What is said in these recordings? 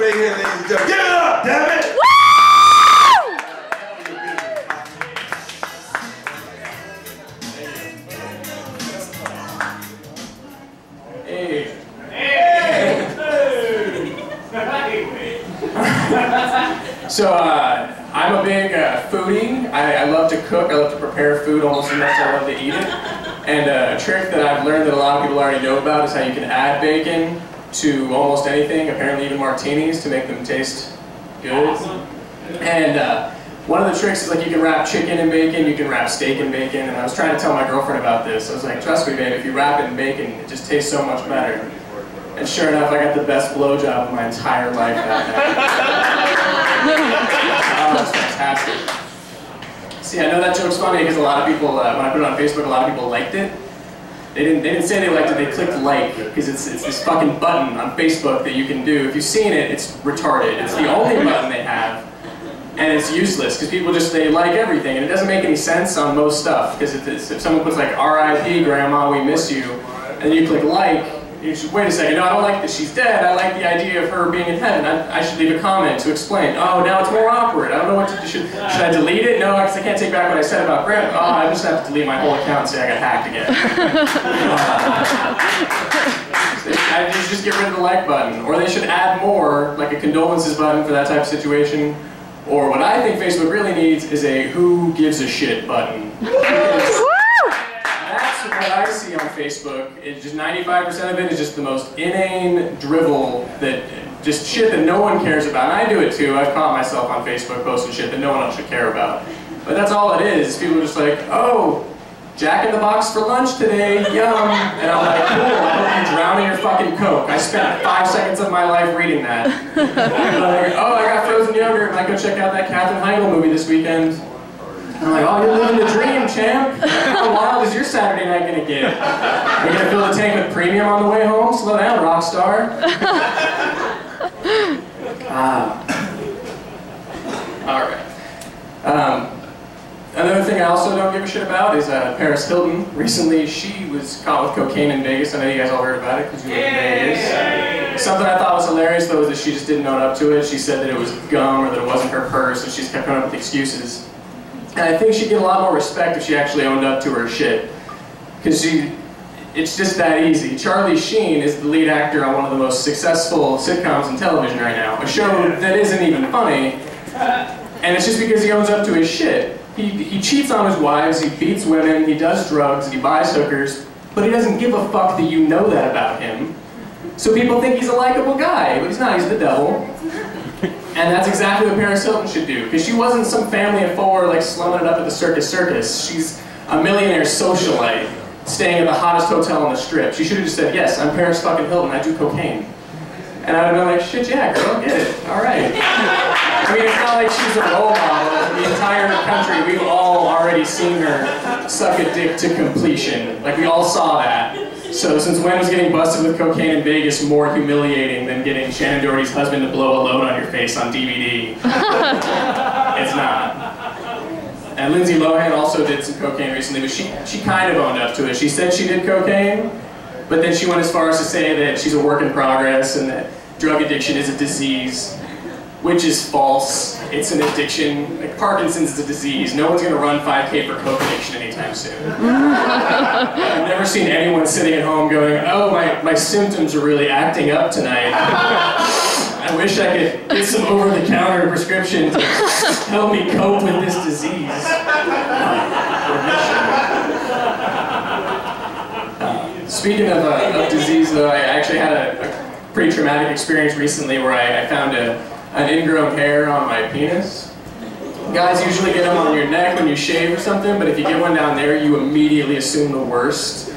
right here, ladies and gentlemen. Give it up, damn it! So, I'm a big foodie. I love to cook. I love to prepare food almost as much as I love to eat it. And a trick that I've learned that a lot of people already know about is how you can add bacon to almost anything, apparently even martinis, to make them taste good. Awesome. And one of the tricks is like you can wrap chicken in bacon, you can wrap steak in bacon, and I was trying to tell my girlfriend about this. I was like, trust me, babe, if you wrap it in bacon, it just tastes so much better. And sure enough, I got the best blowjob of my entire life that night. Oh, it was fantastic. See, I know that joke's funny because a lot of people, when I put it on Facebook, a lot of people liked it. They didn't say they liked it, they clicked like, because it's this fucking button on Facebook that you can do. If you've seen it, it's retarded. It's the only button they have, and it's useless, because people just, they like everything, and it doesn't make any sense on most stuff, because if someone puts like, RIP Grandma, we miss you, and then you click like, you should, wait a second, no, I don't like that she's dead, I like the idea of her being in heaven, I should leave a comment to explain. Oh, now it's more awkward, I don't know what to do, should I delete it? No, because I can't take back what I said about Grandma. Oh, I just have to delete my whole account and say I got hacked again. I just get rid of the like button, or they should add more, like a condolences button for that type of situation, or what I think Facebook really needs is a who gives a shit button. That's what I see on Facebook. It's just 95% of it is just the most inane drivel that just shit that no one cares about. And I do it too. I've caught myself on Facebook posting shit that no one else should care about. But that's all it is. People are just like, oh, Jack in the Box for lunch today, yum. And I'm like, cool, I hope you drown in your fucking Coke. I spent 5 seconds of my life reading that. Like, oh, I got frozen yogurt. I might go check out that Katherine Heigl movie this weekend. I'm like, oh, you're living the dream, champ. How wild is your Saturday night gonna get? Are you gonna fill the tank with premium on the way home? Slow down, rock star. Alright. Another thing I also don't give a shit about is Paris Hilton. Recently, she was caught with cocaine in Vegas. I know you guys all heard about it because you live in Vegas. Something I thought was hilarious, though, is that she just didn't own up to it. She said that it was gum or that it wasn't her purse, and she just kept coming up with excuses. And I think she'd get a lot more respect if she actually owned up to her shit. Because it's just that easy. Charlie Sheen is the lead actor on one of the most successful sitcoms on television right now. A show that isn't even funny. And it's just because he owns up to his shit. He cheats on his wives, he beats women, he does drugs, he buys hookers, but he doesn't give a fuck that you know that about him. So people think he's a likable guy, but he's not, he's the devil. And that's exactly what Paris Hilton should do, because she wasn't some family of four like slumming it up at the Circus. She's a millionaire socialite staying at the hottest hotel on the strip. She should have just said, yes, I'm Paris fucking Hilton, I do cocaine. And I would have been like, shit, yeah, girl, get it, all right. I mean, it's not like she's a role model. The entire country, we've all already seen her suck a dick to completion. Like, we all saw that. So since when was getting busted with cocaine in Vegas more humiliating than getting Shannon Doherty's husband to blow a load on your face on DVD? It's not. And Lindsay Lohan also did some cocaine recently, but she kind of owned up to it. She said she did cocaine, but then she went as far as to say that she's a work in progress and that drug addiction is a disease, which is false. It's an addiction. Like, Parkinson's is a disease. No one's going to run 5K for coke addiction anytime soon. I've never seen anyone sitting at home going, oh, my symptoms are really acting up tonight. I wish I could get some over-the-counter prescription to help me cope with this disease. Speaking of disease, though, I actually had a pretty traumatic experience recently where I found an ingrown hair on my penis. Guys usually get them on your neck when you shave or something, but if you get one down there, you immediately assume the worst.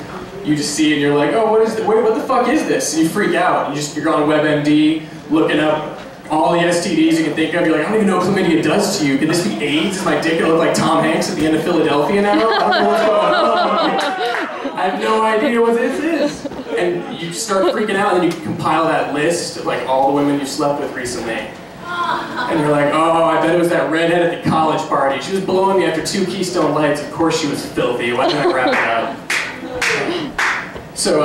You just see it and you're like, oh, what the fuck is this? And you freak out. You're on WebMD, looking up all the STDs you can think of. You're like, I don't even know what chlamydia does to you. Could this be AIDS? Is my dick gonna look like Tom Hanks at the end of Philadelphia now? I don't know what's going on. I have no idea what this is. And you start freaking out, and then you compile that list of like all the women you slept with recently. And you're like, oh, I bet it was that redhead at the college party. She was blowing me after 2 Keystone Lights. Of course she was filthy. Why didn't I wrap it up? So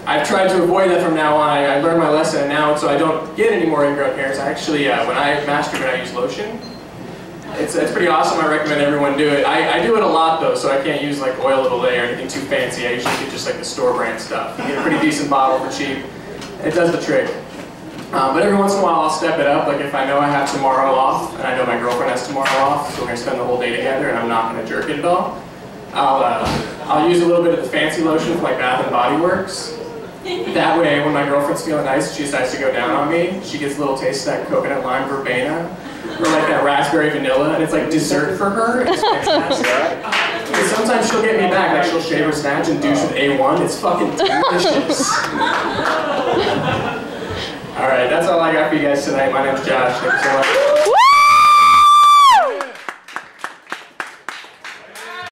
I've tried to avoid that from now on. I learned my lesson, and now, so I don't get any more ingrown hairs. I actually, when I masturbate, I use lotion. It's pretty awesome. I recommend everyone do it. I do it a lot though, so I can't use like oil of Olay or anything too fancy. I usually get just like the store brand stuff. You get a pretty decent bottle for cheap. It does the trick. But every once in a while I'll step it up. Like if I know I have tomorrow off, and I know my girlfriend has tomorrow off, so we're gonna spend the whole day together, and I'm not gonna jerk it at all. I'll use a little bit of the fancy lotion from like Bath and Body Works. That way, when my girlfriend's feeling nice, she decides to go down on me, she gets a little taste of that coconut lime verbena, or like that raspberry vanilla, and it's like dessert for her. It's fantastic. And sometimes she'll get me back, like she'll shave her snatch and douche with A1. It's fucking delicious. Alright, that's all I got for you guys tonight. My name's Josh. Thank you so much.